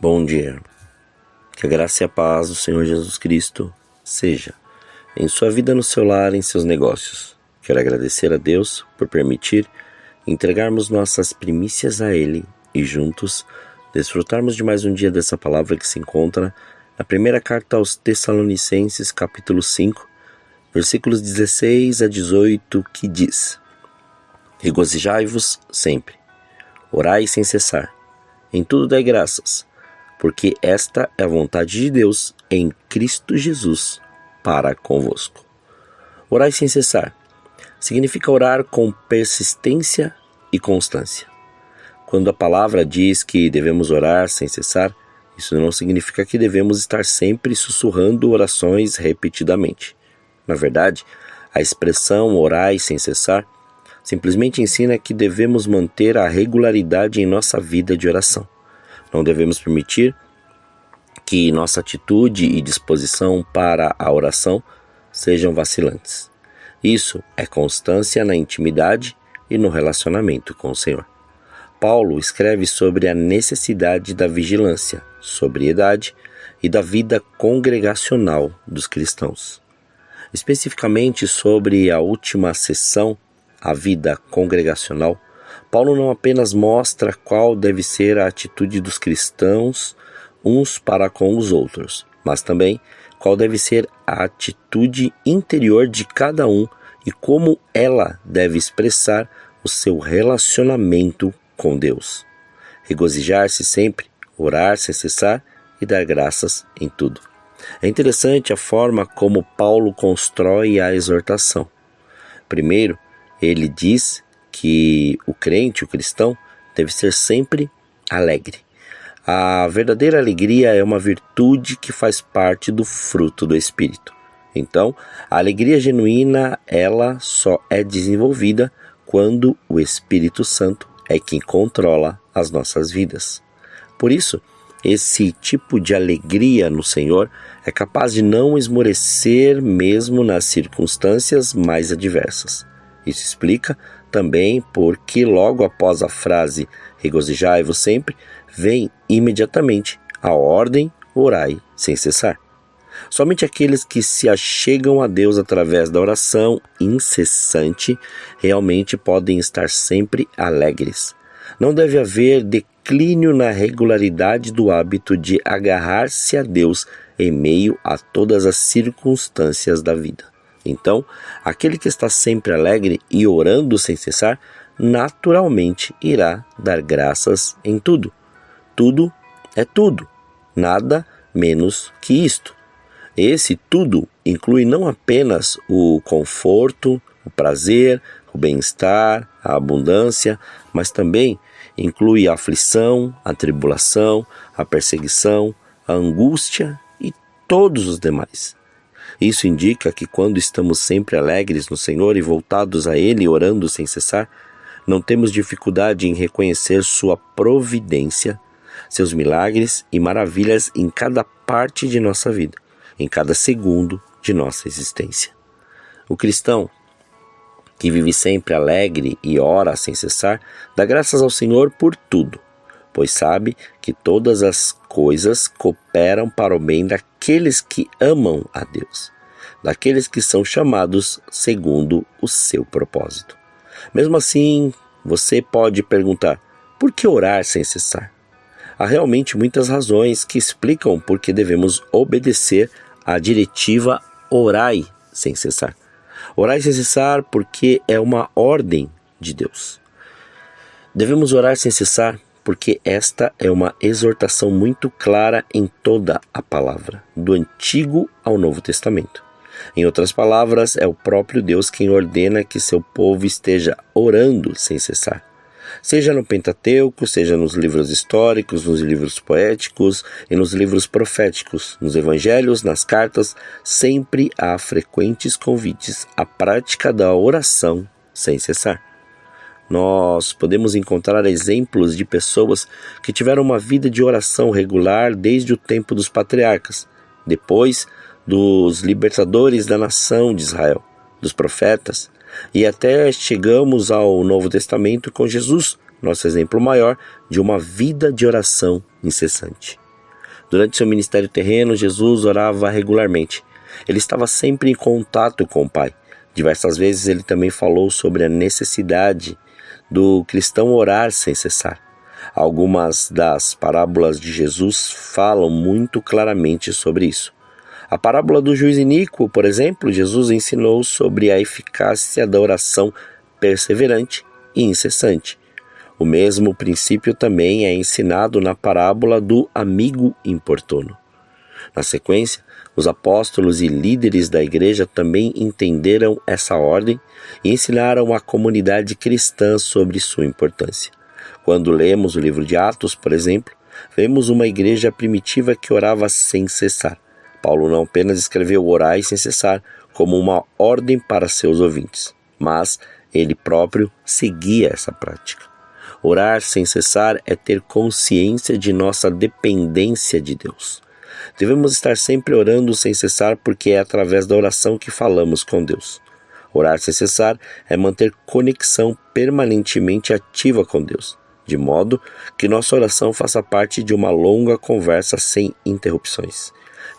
Bom dia. Que a graça e a paz do Senhor Jesus Cristo seja em sua vida, no seu lar, em seus negócios. Quero agradecer a Deus por permitir entregarmos nossas primícias a Ele e juntos desfrutarmos de mais um dia dessa palavra que se encontra na primeira carta aos Tessalonicenses, capítulo 5, versículos 16 a 18, que diz: Regozijai-vos sempre, orai sem cessar, em tudo dai graças, porque esta é a vontade de Deus em Cristo Jesus para convosco. Orai sem cessar significa orar com persistência e constância. Quando a palavra diz que devemos orar sem cessar, isso não significa que devemos estar sempre sussurrando orações repetidamente. Na verdade, a expressão orai sem cessar simplesmente ensina que devemos manter a regularidade em nossa vida de oração. Não devemos permitir que nossa atitude e disposição para a oração sejam vacilantes. Isso é constância na intimidade e no relacionamento com o Senhor. Paulo escreve sobre a necessidade da vigilância, sobriedade e da vida congregacional dos cristãos. Especificamente sobre a última seção, a vida congregacional, Paulo não apenas mostra qual deve ser a atitude dos cristãos uns para com os outros, mas também qual deve ser a atitude interior de cada um e como ela deve expressar o seu relacionamento com Deus. Regozijar-se sempre, orar sem cessar e dar graças em tudo. É interessante a forma como Paulo constrói a exortação. Primeiro, ele diz que o crente, o cristão, deve ser sempre alegre. A verdadeira alegria é uma virtude que faz parte do fruto do Espírito. Então, a alegria genuína, ela só é desenvolvida quando o Espírito Santo é quem controla as nossas vidas. Por isso, esse tipo de alegria no Senhor é capaz de não esmorecer mesmo nas circunstâncias mais adversas. Isso explica também porque logo após a frase regozijai-vos sempre, vem imediatamente a ordem orai sem cessar. Somente aqueles que se achegam a Deus através da oração incessante realmente podem estar sempre alegres. Não deve haver declínio na regularidade do hábito de agarrar-se a Deus em meio a todas as circunstâncias da vida. Então, aquele que está sempre alegre e orando sem cessar, naturalmente irá dar graças em tudo. Tudo é tudo, nada menos que isto. Esse tudo inclui não apenas o conforto, o prazer, o bem-estar, a abundância, mas também inclui a aflição, a tribulação, a perseguição, a angústia e todos os demais. Isso indica que quando estamos sempre alegres no Senhor e voltados a Ele, orando sem cessar, não temos dificuldade em reconhecer sua providência, seus milagres e maravilhas em cada parte de nossa vida, em cada segundo de nossa existência. O cristão que vive sempre alegre e ora sem cessar, dá graças ao Senhor por tudo, pois sabe que todas as coisas cooperam para o bem daqueles que amam a Deus, daqueles que são chamados segundo o seu propósito. Mesmo assim, você pode perguntar, por que orar sem cessar? Há realmente muitas razões que explicam por que devemos obedecer à diretiva orai sem cessar. Orai sem cessar porque é uma ordem de Deus. Devemos orar sem cessar porque esta é uma exortação muito clara em toda a palavra, do Antigo ao Novo Testamento. Em outras palavras, é o próprio Deus quem ordena que seu povo esteja orando sem cessar. Seja no Pentateuco, seja nos livros históricos, nos livros poéticos e nos livros proféticos, nos evangelhos, nas cartas, sempre há frequentes convites à prática da oração sem cessar. Nós podemos encontrar exemplos de pessoas que tiveram uma vida de oração regular desde o tempo dos patriarcas, depois dos libertadores da nação de Israel, dos profetas, e até chegamos ao Novo Testamento com Jesus, nosso exemplo maior de uma vida de oração incessante. Durante seu ministério terreno, Jesus orava regularmente. Ele estava sempre em contato com o Pai. Diversas vezes ele também falou sobre a necessidade do cristão orar sem cessar. Algumas das parábolas de Jesus falam muito claramente sobre isso. A parábola do juiz iníquo, por exemplo, Jesus ensinou sobre a eficácia da oração perseverante e incessante. O mesmo princípio também é ensinado na parábola do amigo importuno. Na sequência, os apóstolos e líderes da igreja também entenderam essa ordem e ensinaram a comunidade cristã sobre sua importância. Quando lemos o livro de Atos, por exemplo, vemos uma igreja primitiva que orava sem cessar. Paulo não apenas escreveu orai sem cessar como uma ordem para seus ouvintes, mas ele próprio seguia essa prática. Orar sem cessar é ter consciência de nossa dependência de Deus. Devemos estar sempre orando sem cessar porque é através da oração que falamos com Deus. Orar sem cessar é manter conexão permanentemente ativa com Deus, de modo que nossa oração faça parte de uma longa conversa sem interrupções.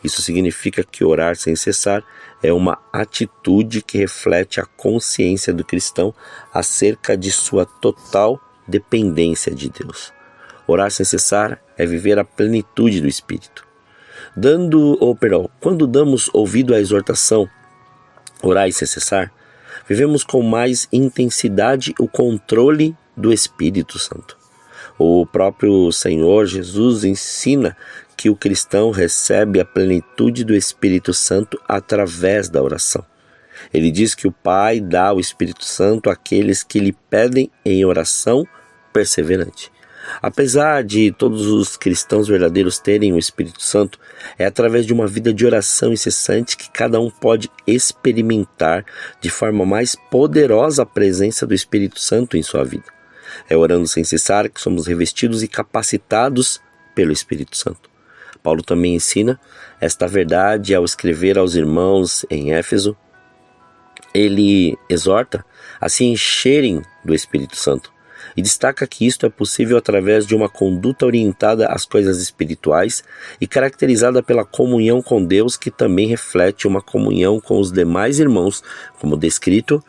Isso significa que orar sem cessar é uma atitude que reflete a consciência do cristão acerca de sua total dependência de Deus. Orar sem cessar é viver a plenitude do Espírito. Quando damos ouvido à exortação, orai sem cessar, vivemos com mais intensidade o controle do Espírito Santo. O próprio Senhor Jesus ensina que o cristão recebe a plenitude do Espírito Santo através da oração. Ele diz que o Pai dá o Espírito Santo àqueles que lhe pedem em oração perseverante. Apesar de todos os cristãos verdadeiros terem o Espírito Santo, é através de uma vida de oração incessante que cada um pode experimentar de forma mais poderosa a presença do Espírito Santo em sua vida. É orando sem cessar que somos revestidos e capacitados pelo Espírito Santo. Paulo também ensina esta verdade ao escrever aos irmãos em Éfeso. Ele exorta a se encherem do Espírito Santo e destaca que isto é possível através de uma conduta orientada às coisas espirituais e caracterizada pela comunhão com Deus, que também reflete uma comunhão com os demais irmãos, como descrito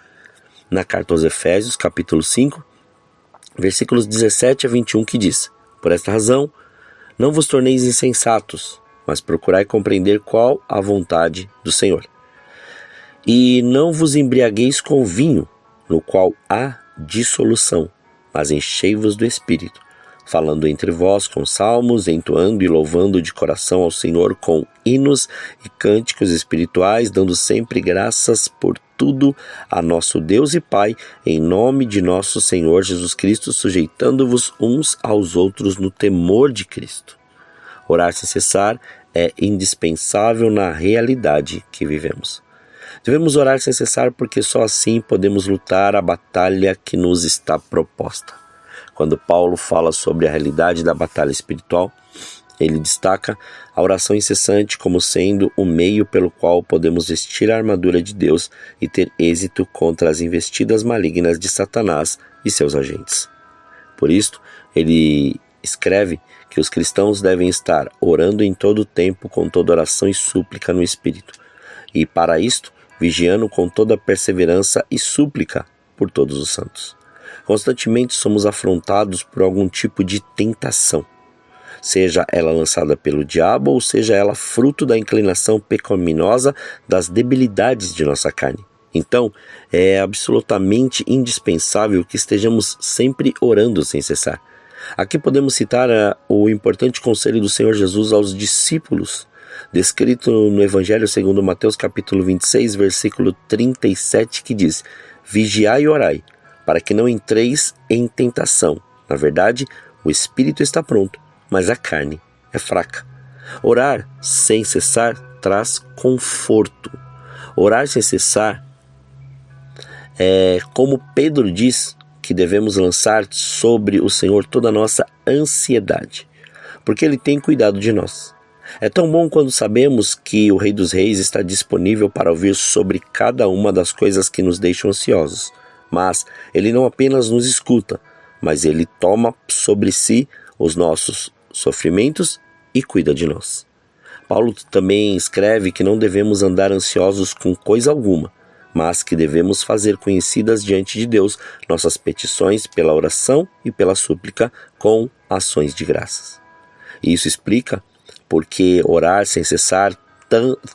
na carta aos Efésios, capítulo 5, versículos 17 a 21, que diz: por esta razão, não vos torneis insensatos, mas procurai compreender qual a vontade do Senhor. E não vos embriagueis com vinho, no qual há dissolução, mas enchei-vos do Espírito, falando entre vós com salmos, entoando e louvando de coração ao Senhor com hinos e cânticos espirituais, dando sempre graças por tudo a nosso Deus e Pai, em nome de nosso Senhor Jesus Cristo, sujeitando-vos uns aos outros no temor de Cristo. Orar sem cessar é indispensável na realidade que vivemos. Devemos orar sem cessar porque só assim podemos lutar a batalha que nos está proposta. Quando Paulo fala sobre a realidade da batalha espiritual, ele destaca a oração incessante como sendo o meio pelo qual podemos vestir a armadura de Deus e ter êxito contra as investidas malignas de Satanás e seus agentes. Por isto, ele escreve que os cristãos devem estar orando em todo o tempo com toda oração e súplica no Espírito, e para isto, vigiando com toda perseverança e súplica por todos os santos. Constantemente somos afrontados por algum tipo de tentação, seja ela lançada pelo diabo ou seja ela fruto da inclinação pecaminosa das debilidades de nossa carne. Então, é absolutamente indispensável que estejamos sempre orando sem cessar. Aqui podemos citar o importante conselho do Senhor Jesus aos discípulos, descrito no Evangelho segundo Mateus capítulo 26, versículo 37, que diz: vigiai e orai, para que não entreis em tentação. Na verdade, o espírito está pronto, mas a carne é fraca. Orar sem cessar traz conforto. Orar sem cessar é como Pedro diz que devemos lançar sobre o Senhor toda a nossa ansiedade, porque Ele tem cuidado de nós. É tão bom quando sabemos que o Rei dos Reis está disponível para ouvir sobre cada uma das coisas que nos deixam ansiosos. Mas Ele não apenas nos escuta, mas Ele toma sobre si os nossos sofrimentos e cuida de nós. Paulo também escreve que não devemos andar ansiosos com coisa alguma, mas que devemos fazer conhecidas diante de Deus nossas petições pela oração e pela súplica com ações de graças. E isso explica porque orar sem cessar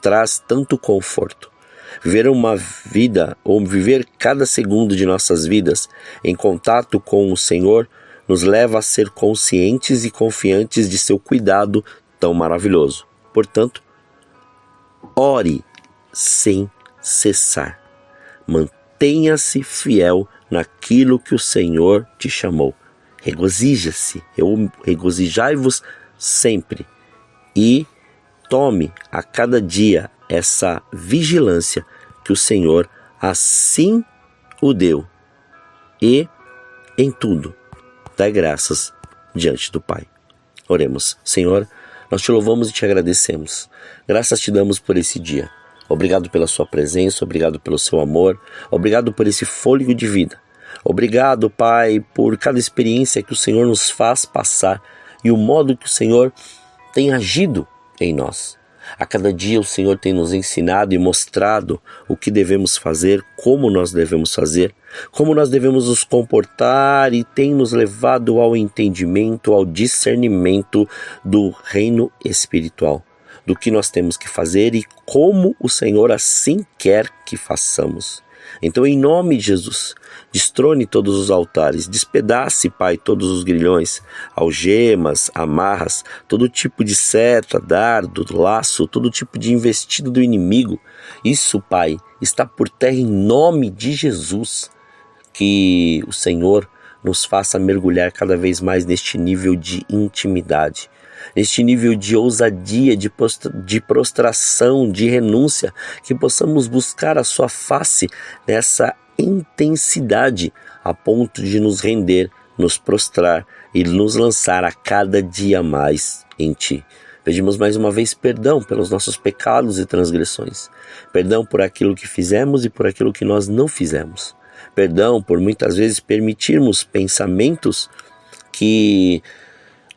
traz tanto conforto. Viver uma vida, ou viver cada segundo de nossas vidas em contato com o Senhor, nos leva a ser conscientes e confiantes de seu cuidado tão maravilhoso. Portanto, ore sem cessar. Mantenha-se fiel naquilo que o Senhor te chamou. Regozijai-vos sempre e tome a cada dia essa vigilância que o Senhor assim o deu. E em tudo, dai graças diante do Pai. Oremos. Senhor, nós te louvamos e te agradecemos. Graças te damos por esse dia. Obrigado pela sua presença, obrigado pelo seu amor, obrigado por esse fôlego de vida. Obrigado, Pai, por cada experiência que o Senhor nos faz passar e o modo que o Senhor tem agido em nós. A cada dia o Senhor tem nos ensinado e mostrado o que devemos fazer, como nós devemos fazer, como nós devemos nos comportar e tem nos levado ao entendimento, ao discernimento do reino espiritual, do que nós temos que fazer e como o Senhor assim quer que façamos. Então, em nome de Jesus, destrone todos os altares, despedace, Pai, todos os grilhões, algemas, amarras, todo tipo de seta, dardo, laço, todo tipo de investido do inimigo. Isso, Pai, está por terra em nome de Jesus. Que o Senhor nos faça mergulhar cada vez mais neste nível de intimidade, neste nível de ousadia, de prostração, de renúncia, que possamos buscar a sua face nessa intensidade a ponto de nos render, nos prostrar e nos lançar a cada dia mais em Ti. Pedimos mais uma vez perdão pelos nossos pecados e transgressões, perdão por aquilo que fizemos e por aquilo que nós não fizemos, perdão por muitas vezes permitirmos pensamentos que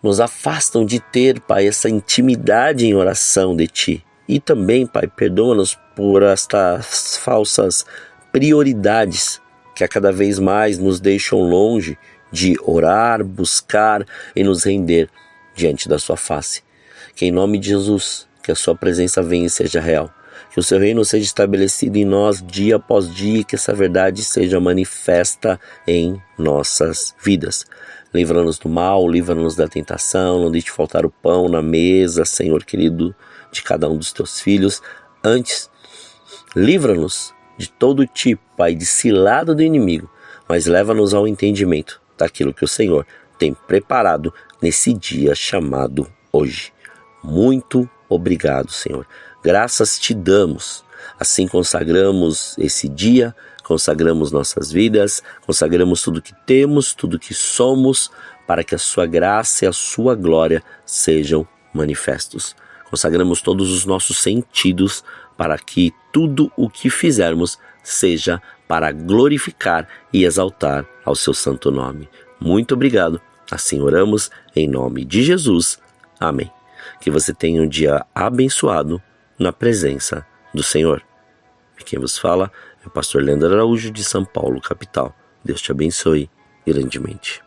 nos afastam de ter, Pai, essa intimidade em oração de Ti. E também, Pai, perdoa-nos por estas falsas prioridades que a cada vez mais nos deixam longe de orar, buscar e nos render diante da Sua face. Que em nome de Jesus, que a Sua presença venha e seja real. Que o Seu reino seja estabelecido em nós dia após dia e que essa verdade seja manifesta em nossas vidas. Livra-nos do mal, livra-nos da tentação, não deixe faltar o pão na mesa, Senhor querido, de cada um dos Teus filhos. Antes, livra-nos de todo tipo, Pai, de cilada do inimigo, mas leva-nos ao entendimento daquilo que o Senhor tem preparado nesse dia chamado hoje. Muito obrigado, Senhor. Graças te damos. Assim consagramos esse dia, consagramos nossas vidas, consagramos tudo que temos, tudo que somos, para que a Sua graça e a Sua glória sejam manifestos. Consagramos todos os nossos sentidos para que tudo o que fizermos seja para glorificar e exaltar ao Seu santo nome. Muito obrigado. Assim oramos em nome de Jesus. Amém. Que você tenha um dia abençoado na presença do Senhor. E quem vos fala é o pastor Leandro Araújo de São Paulo, capital. Deus te abençoe grandemente.